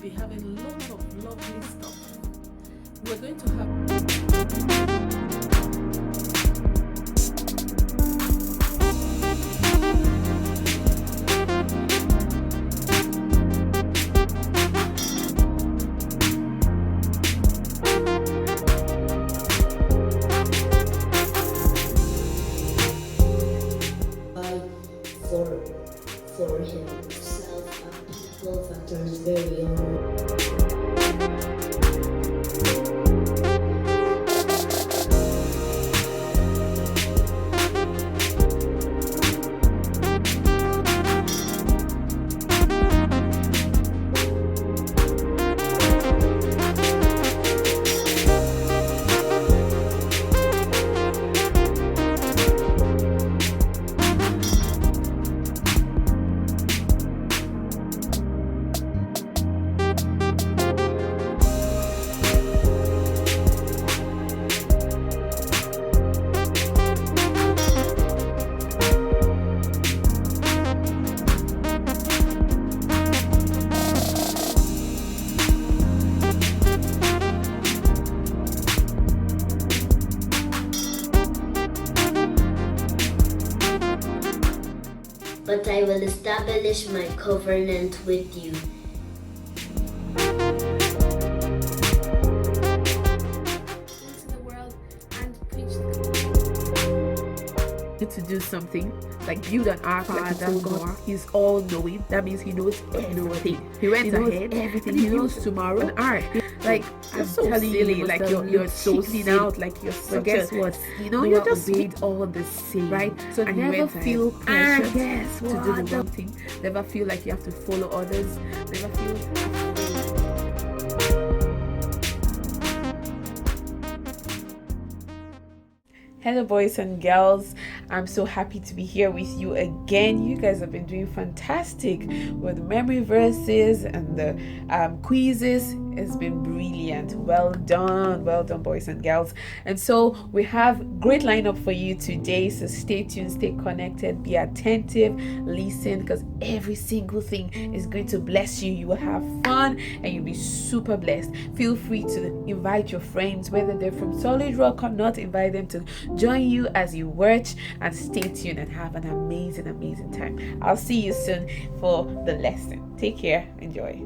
be having lots of lovely stuff. We're going to have for himself and people factors very young. But I will establish my covenant with you. into the world and preach the To do something like build an ark like God. He's all knowing. That means he knows everything. He went ahead, everything. He knows tomorrow. An ark. Like I'm so silly. Like you're so silly out. Like you're such guess what? You know, you just made all the same, right? So and never feel pressure to do the wrong thing. Never feel like you have to follow others. Never feel Hello boys and girls, I'm so happy to be here with you again. You guys have been doing fantastic with memory verses and the quizzes. It's been brilliant. Well done boys and girls. And so we have great lineup for you today, so stay tuned, stay connected, be attentive, listen, because every single thing is going to bless you. You will have fun and you'll be super blessed. Feel free to invite your friends, whether they're from Solid Rock or not, invite them to join you as you watch, and stay tuned and have an amazing time. I'll see you soon for the lesson. Take care, enjoy.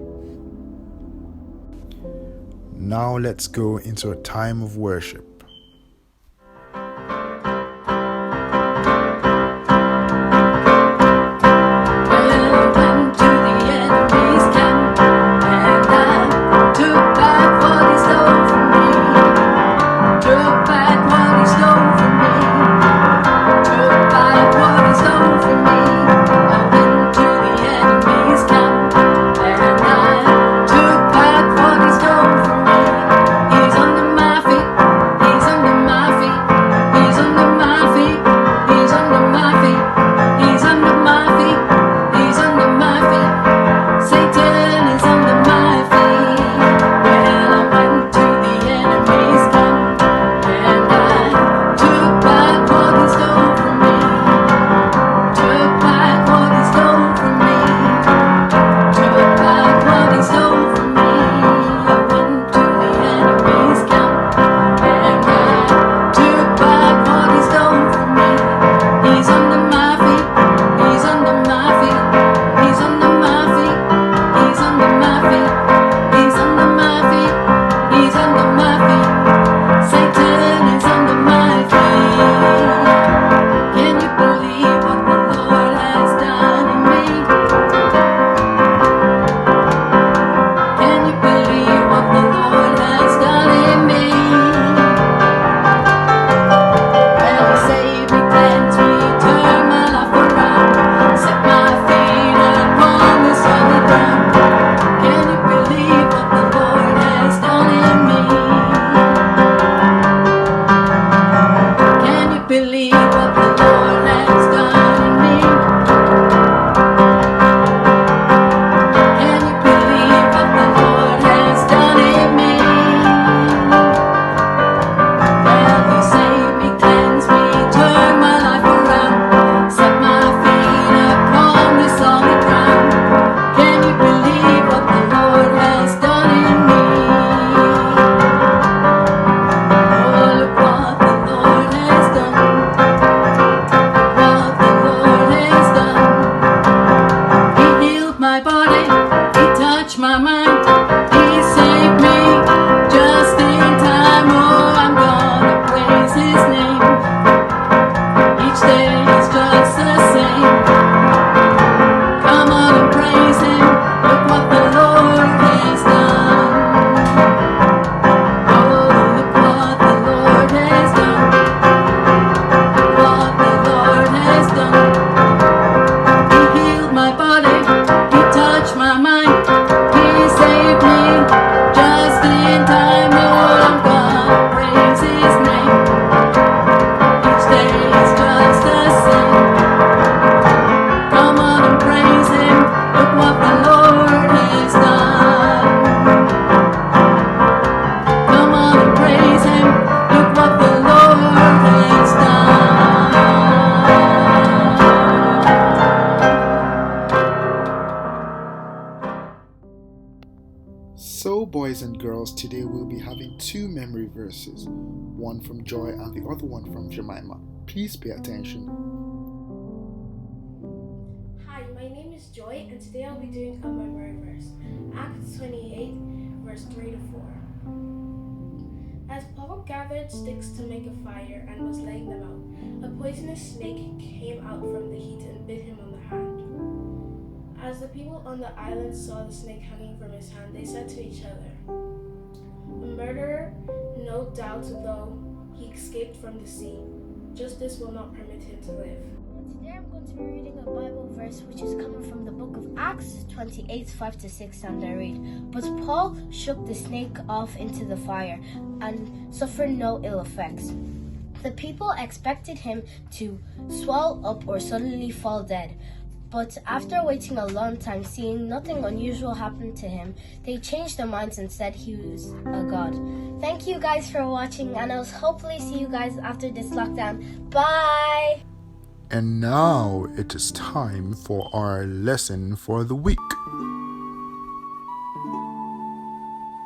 Now let's go into a time of worship. Has verses, one from Joy and the other one from Jemima. Please pay attention. Hi, my name is Joy, and today I'll be doing a memory verse, Acts 28, verse 3 to 4. As Paul gathered sticks to make a fire and was laying them out, a poisonous snake came out from the heat and bit him on the hand. As the people on the island saw the snake hanging from his hand, they said to each other, "A murderer, no doubt, though he escaped from the sea. Justice will not permit him to live." Today I'm going to be reading a Bible verse which is coming from the book of Acts 28, 5 to 6, and I read, "But Paul shook the snake off into the fire and suffered no ill effects. The people expected him to swell up or suddenly fall dead. But after waiting a long time, seeing nothing unusual happen to him, they changed their minds and said he was a god." Thank you guys for watching, and I'll hopefully see you guys after this lockdown. Bye! And now it is time for our lesson for the week.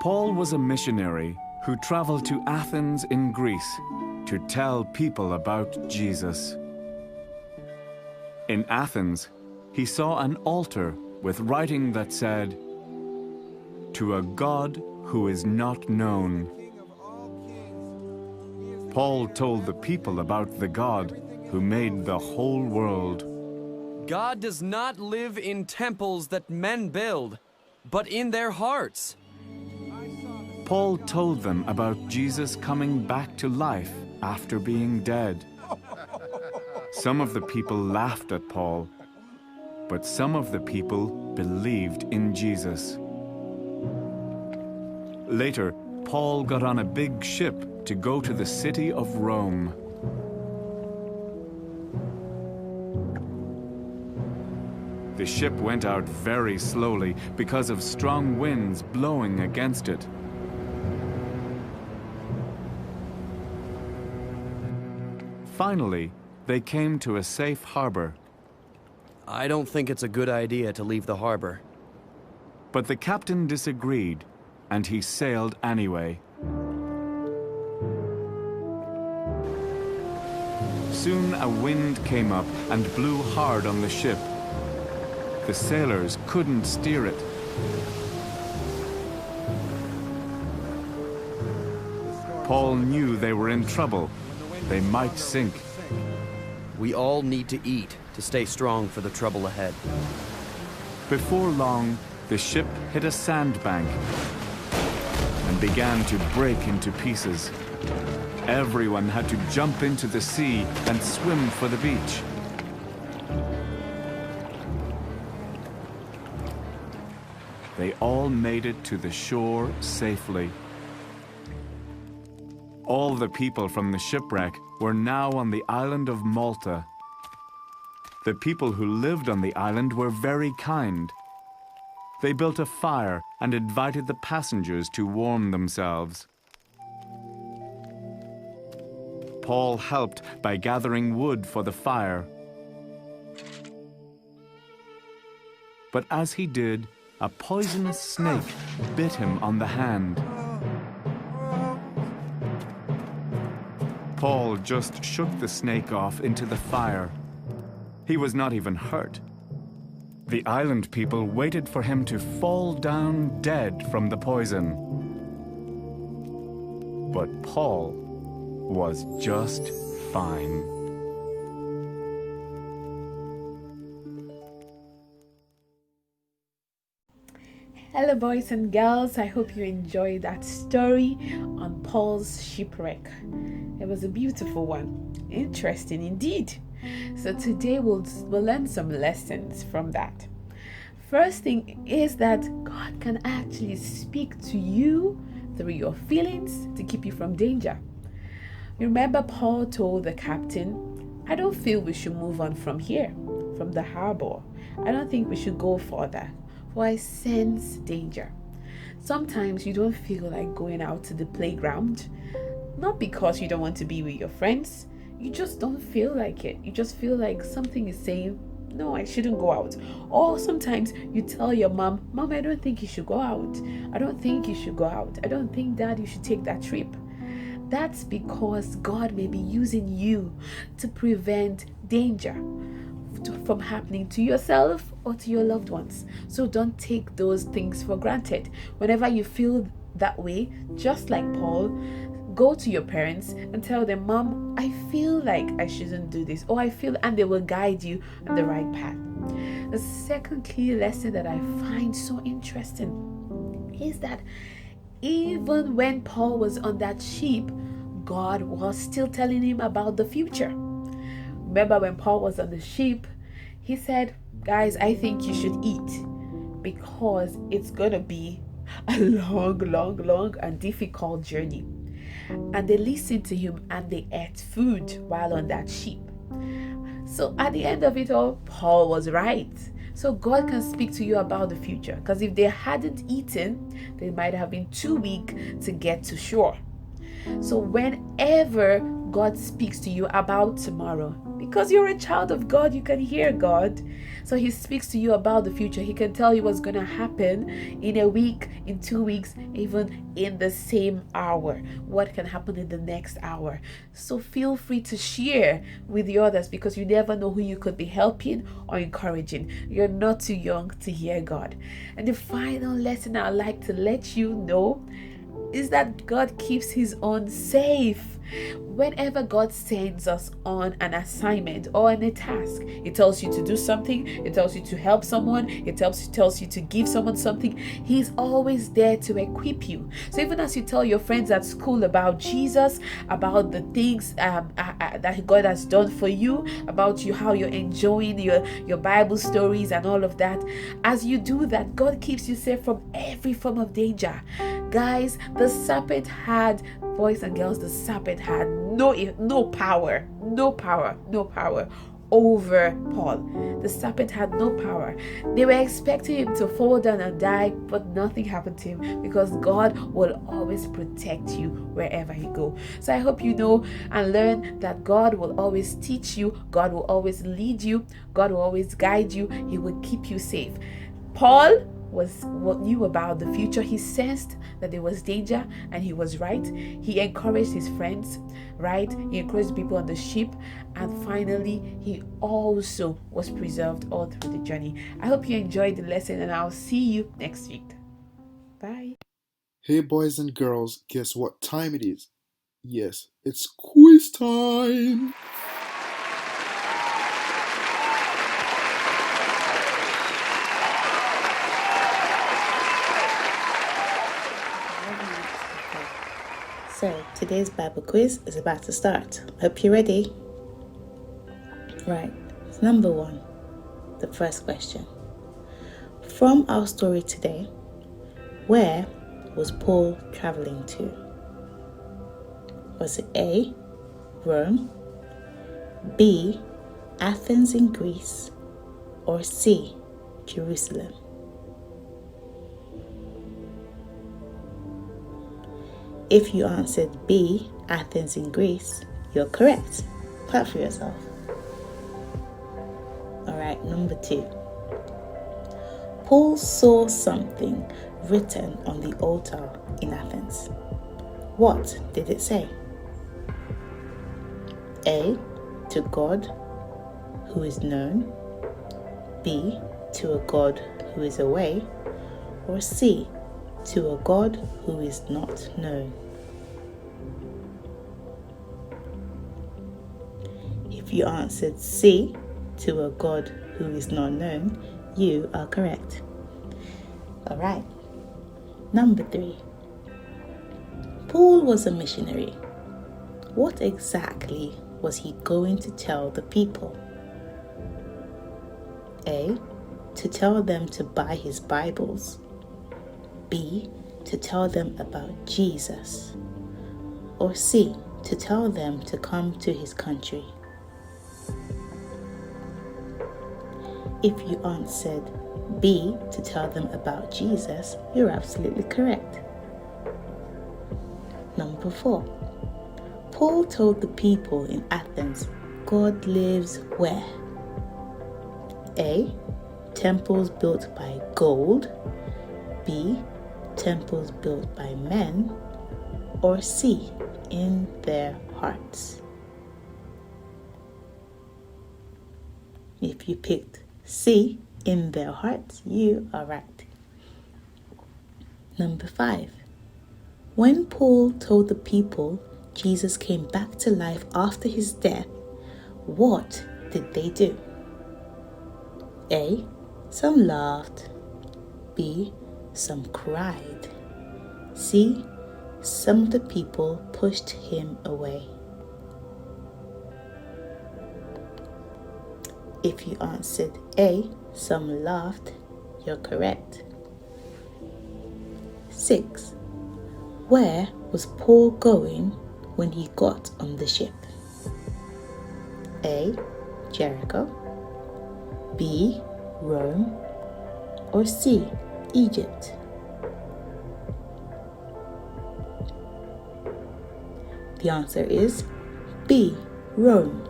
Paul was a missionary who traveled to Athens in Greece to tell people about Jesus. In Athens, he saw an altar with writing that said, "To a God who is not known." Paul told the people about the God who made the whole world. God does not live in temples that men build, but in their hearts. Paul told them about Jesus coming back to life after being dead. Some of the people laughed at Paul, but some of the people believed in Jesus. Later, Paul got on a big ship to go to the city of Rome. The ship went out very slowly because of strong winds blowing against it. Finally, they came to a safe harbor. I don't think it's a good idea to leave the harbor. But the captain disagreed, and he sailed anyway. Soon a wind came up and blew hard on the ship. The sailors couldn't steer it. Paul knew they were in trouble. They might sink. We all need to eat to stay strong for the trouble ahead. Before long, the ship hit a sandbank and began to break into pieces. Everyone had to jump into the sea and swim for the beach. They all made it to the shore safely. All the people from the shipwreck were now on the island of Malta. The people who lived on the island were very kind. They built a fire and invited the passengers to warm themselves. Paul helped by gathering wood for the fire. But as he did, a poisonous snake bit him on the hand. Paul just shook the snake off into the fire. He was not even hurt. The island people waited for him to fall down dead from the poison. But Paul was just fine. Hello, boys and girls. I hope you enjoyed that story on Paul's shipwreck. It was a beautiful one. Interesting indeed. So today we'll learn some lessons from that. First thing is that God can actually speak to you through your feelings to keep you from danger. You remember Paul told the captain, "I don't feel we should move on from here, from the harbor. I don't think we should go further, for I sense danger." Sometimes you don't feel like going out to the playground, not because you don't want to be with your friends. You just don't feel like it. You just feel like something is saying, "No, I shouldn't go out." Or sometimes you tell your mom, "Mom, I don't think you should go out. I don't think you should go out. I don't think, Dad, you should take that trip." That's because God may be using you to prevent danger from happening to yourself or to your loved ones. So don't take those things for granted. Whenever you feel that way, just like Paul, go to your parents and tell them, Mom, I feel like I shouldn't do this, or I feel, and they will guide you on the right path. The second key lesson that I find so interesting is that even when Paul was on that ship, God was still telling him about the future. Remember when Paul was on the ship, he said, guys, I think you should eat because it's going to be a long and difficult journey. And they listened to him and they ate food while on that ship. So at the end of it all, Paul was right. So God can speak to you about the future, because if they hadn't eaten, they might have been too weak to get to shore. So whenever God speaks to you about tomorrow, because you're a child of God, you can hear God. So he speaks to you about the future. He can tell you what's going to happen in a week, in 2 weeks, even in the same hour. What can happen in the next hour. So feel free to share with the others, because you never know who you could be helping or encouraging. You're not too young to hear God. And the final lesson I'd like to let you know is that God keeps his own safe. Whenever God sends us on an assignment or on a task, it tells you to do something, it tells you to help someone, it tells you to give someone something, he's always there to equip you. So even as you tell your friends at school about Jesus, about the things that God has done for you, about you, how you're enjoying your Bible stories and all of that, as you do that, God keeps you safe from every form of danger. Guys, the serpent had, boys and girls, the serpent had no power over Paul. The serpent had no power. They were expecting him to fall down and die, but nothing happened to him, because God will always protect you wherever you go. So I hope you know and learn that God will always teach you, God will always lead you, God will always guide you, he will keep you safe. Paul was what knew about the future. He sensed that there was danger and he was right. He encouraged his friends, right? He encouraged people on the ship, and finally he also was preserved all through the journey. I hope you enjoyed the lesson, and I'll see you next week. Bye. Hey boys and girls, guess what time it is? Yes, it's quiz time! So, today's Bible quiz is about to start. Hope you're ready. Right, number 1, the first question. From our story today, where was Paul traveling to? Was it A, Rome, B, Athens in Greece, or C, Jerusalem? If you answered B, Athens in Greece, you're correct. Clap for yourself. Alright, number 2. Paul saw something written on the altar in Athens. What did it say? A, to God who is known, B, to a God who is away, or C, to a God who is not known? If you answered C, to a God who is not known, you are correct. Alright, number 3. Paul was a missionary. What exactly was he going to tell the people? A, to tell them to buy his Bibles. B, to tell them about Jesus. Or C, to tell them to come to his country. If you answered B, to tell them about Jesus, you're absolutely correct. Number 4. Paul told the people in Athens, God lives where? A, temples built by gold. B, temples built by men. or C, in their hearts? If you picked C, in their hearts, you are right. Number 5. When Paul told the people Jesus came back to life after his death, what did they do? A. Some laughed. B. Some cried. C. Some of the people pushed him away. If you answered A, some laughed, you're correct. 6. Where was Paul going when he got on the ship? A. Jericho. B. Rome. Or C. Egypt. The answer is B. Rome.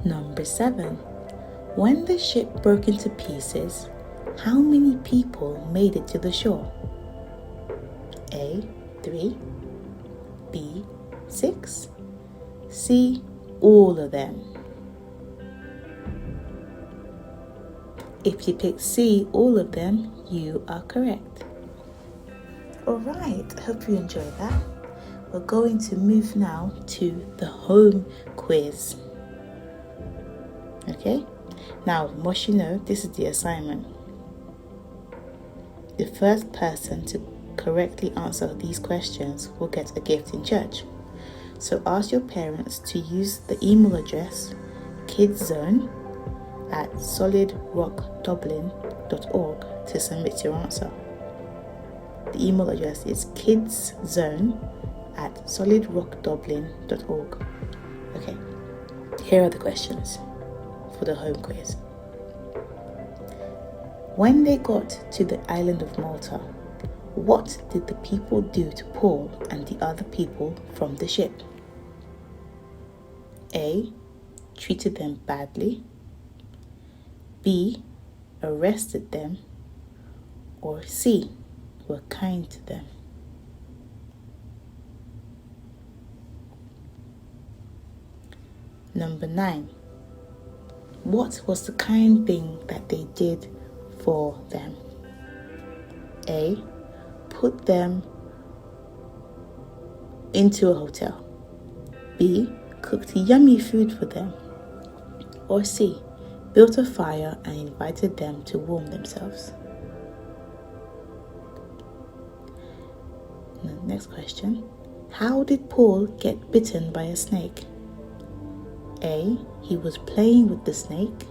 Number 7. When the ship broke into pieces, how many people made it to the shore? A. 3. B. 6. C. All of them. If you pick C, all of them, you are correct. Alright, I hope you enjoyed that. We're going to move now to the home quiz. Okay? Now, must you know, this is the assignment. The first person to correctly answer these questions will get a gift in church. So ask your parents to use the email address kidszone@solidrockdublin.org to submit your answer. The email address is kidszone@solidrockdublin.org. Okay, here are the questions for the home quiz. When they got to the island of Malta, what did the people do to Paul and the other people from the ship? A. Treated them badly. B. Arrested them. Or C. Were kind to them. Number 9. What was the kind thing that they did for them? A. Put them into a hotel. B. Cooked yummy food for them. Or C. Built a fire and invited them to warm themselves. Next question. How did Paul get bitten by a snake? A. He was playing with the snake.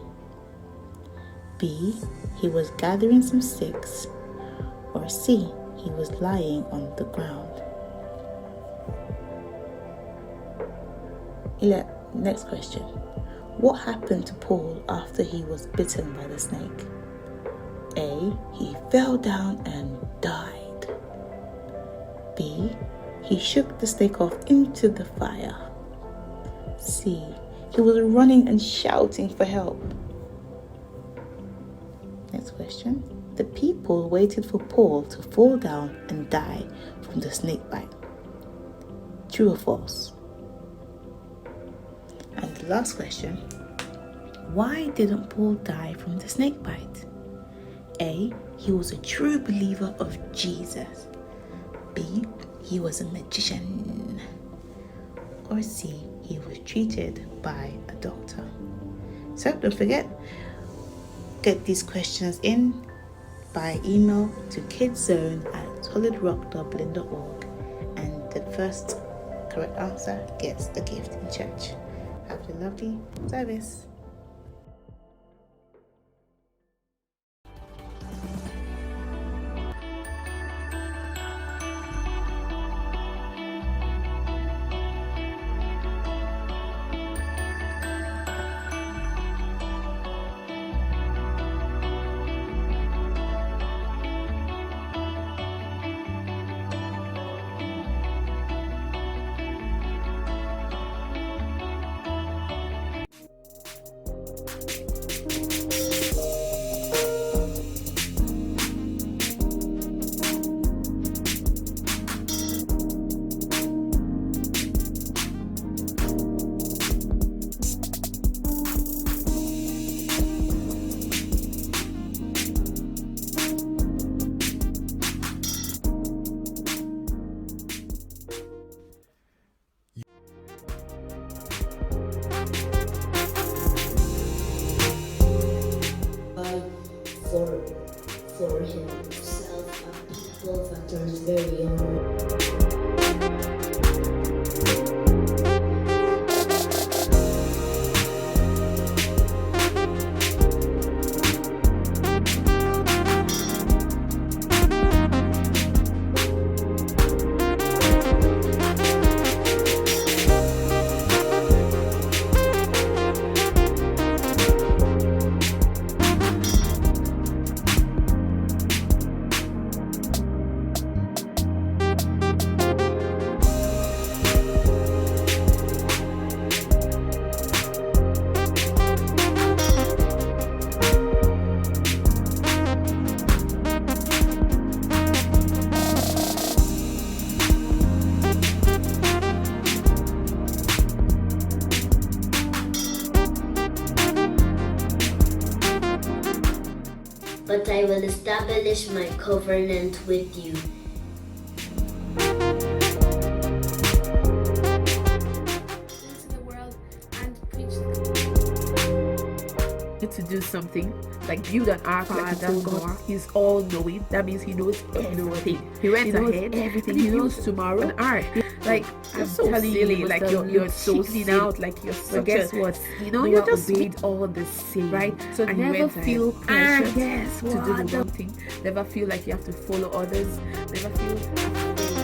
B. He was gathering some sticks. Or C. He was lying on the ground. Next question. What happened to Paul after he was bitten by the snake? A. He fell down and died. B. He shook the snake off into the fire. C. He was running and shouting for help. Next question. The people waited for Paul to fall down and die from the snake bite. True or false? And the last question. Why didn't Paul die from the snake bite? A. He was a true believer of Jesus. B. He was a magician. Or C. He was treated by a doctor. So don't forget, get these questions in by email to kidszone@solidrockdublin.org, and the first correct answer gets a gift in church. Have a lovely service. but I will establish my covenant with you. Into the world and preach To do something like build an ark like a God. He's all knowing. That means he knows everything. He went ahead, everything. He knows tomorrow. An ark. Like I'm so silly. Like you're so silly out. Like you're so. But guess what? You know you just obeyed all the same, right? So and never feel pressure to do the one thing. Never feel like you have to follow others. Never feel.